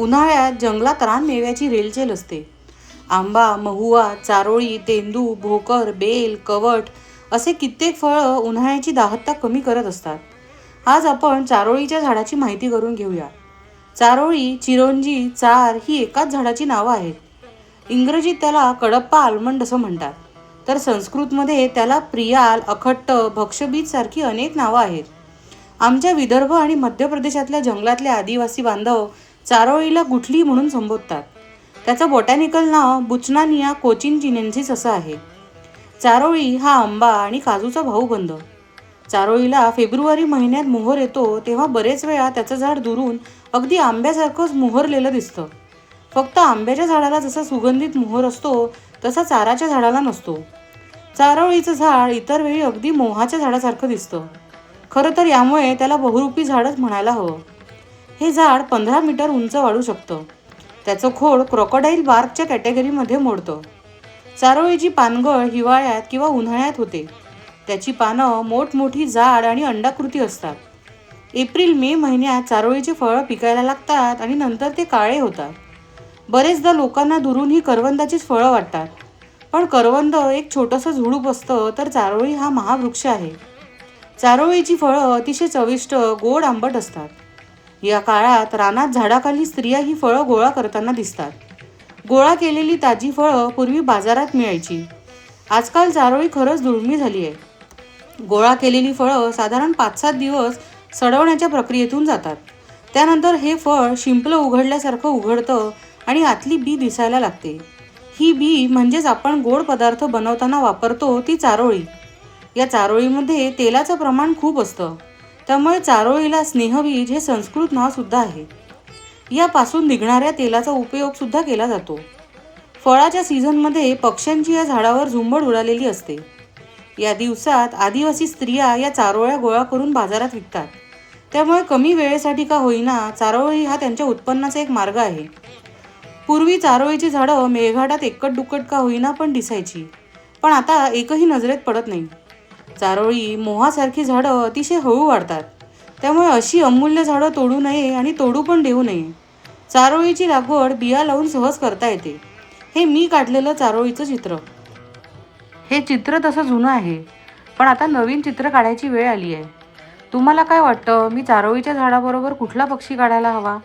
उन्हाळ्यात जंगलात रानमेव्याची रेलचेल असते. आंबा, महुआ, चारोळी, तेंदू, भोकर, बेल, कवठ असे कित्येक फळं उन्हाळ्याची दाहकता कमी करत असतात. आज आपण चारोळीच्या झाडाची माहिती करून घेऊया. चारोळी, चिरोंजी, चार ही एकाच झाडाची नावं आहेत. इंग्रजीत त्याला कडप्पा आल्मंड असं म्हणतात. तर संस्कृतमध्ये त्याला प्रियाल, अखट्ट, भक्षबीज सारखी अनेक नावं आहेत. आमच्या विदर्भ आणि मध्य प्रदेशातल्या जंगलातले आदिवासी बांधव चारोळीला गुठली म्हणून संबोधतात. त्याचं बॉटॅनिकल नाव बुचनानिया कोचिनचिनेन्सिस असं आहे. चारोळी हा आंबा आणि काजूचा भाऊबंद. चारोळीला फेब्रुवारी महिन्यात मोहर येतो तेव्हा बरेच वेळा त्याचं झाड दुरून अगदी आंब्यासारखंच मोहरलेलं दिसतं. फक्त आंब्याच्या झाडाला जसा सुगंधित मोहर असतो तसा चाराच्या झाडाला नसतो. चारोळीचं झाड इतर वेळी अगदी मोहाच्या झाडासारखं दिसतं. खरं तर यामुळे त्याला बहुरूपी झाडच म्हणायला हवं. हे झाड 15 मीटर उंच वाढू शकतं. त्याचं खोड क्रोकोडाईल बार्कच्या कॅटेगरीमध्ये मोडतं. चारोळीची पानगळ हिवाळ्यात किंवा उन्हाळ्यात होते. त्याची पानं मोठमोठी जाड आणि अंडाकृती असतात. एप्रिल मे महिन्यात चारोळीची फळं पिकायला लागतात आणि नंतर ते काळे होतात. बरेचदा लोकांना दुरून ही करवंदाचीच फळं वाटतात. पण करवंद एक छोटंसं झुडूप असतं तर चारोळी हा महावृक्ष आहे. चारोळीची फळं अतिशय चविष्ट, गोड आंबट असतात. या काळात रानात झाडाखाली स्त्रिया ही फळं गोळा करताना दिसतात. गोळा केलेली ताजी फळं पूर्वी बाजारात मिळायची. आजकाल चारोळी खरंच दुर्मिळ झाली आहे. गोळा केलेली फळं साधारण 5-7 दिवस सडवण्याच्या प्रक्रियेतून जातात. त्यानंतर हे फळ शिंपलं उघडल्यासारखं उघडतं आणि आतली बी दिसायला लागते. ही बी म्हणजेच आपण गोड पदार्थ बनवताना वापरतो ती चारोळी. या चारोळीमध्ये तेलाचं प्रमाण खूप असतं. त्यामुळे चारोळीला स्नेहबीज हे संस्कृत नावसुद्धा आहे. यापासून निघणाऱ्या तेलाचा उपयोगसुद्धा केला जातो. फळाच्या सीझनमध्ये पक्ष्यांची या झाडावर झुंबड उडालेली असते. या दिवसात आदिवासी स्त्रिया या चारोळ्या गोळा करून बाजारात विकतात. त्यामुळे कमी वेळेसाठी का होईना चारोळी हा त्यांच्या उत्पन्नाचा एक मार्ग आहे. पूर्वी चारोळीची झाडं मेळघाटात एकट-दुक्कट का होईना पण दिसायची. पण आता एकही नजरेत पडत नाही. चारोळी, मोहासारखी झाडं अतिशय हळू वाढतात. त्यामुळे अशी अमूल्य झाडं तोडू नये आणि तोडू पण देऊ नये. चारोळीची लागवड बिया लावून सहज करता येते. हे मी काढलेलं चारोळीचं चित्र. हे चित्र तसं जुनं आहे, पण आता नवीन चित्र काढायची वेळ आली आहे. तुम्हाला काय वाटतं, मी चारोळीच्या झाडाबरोबर कुठला पक्षी काढायला हवा?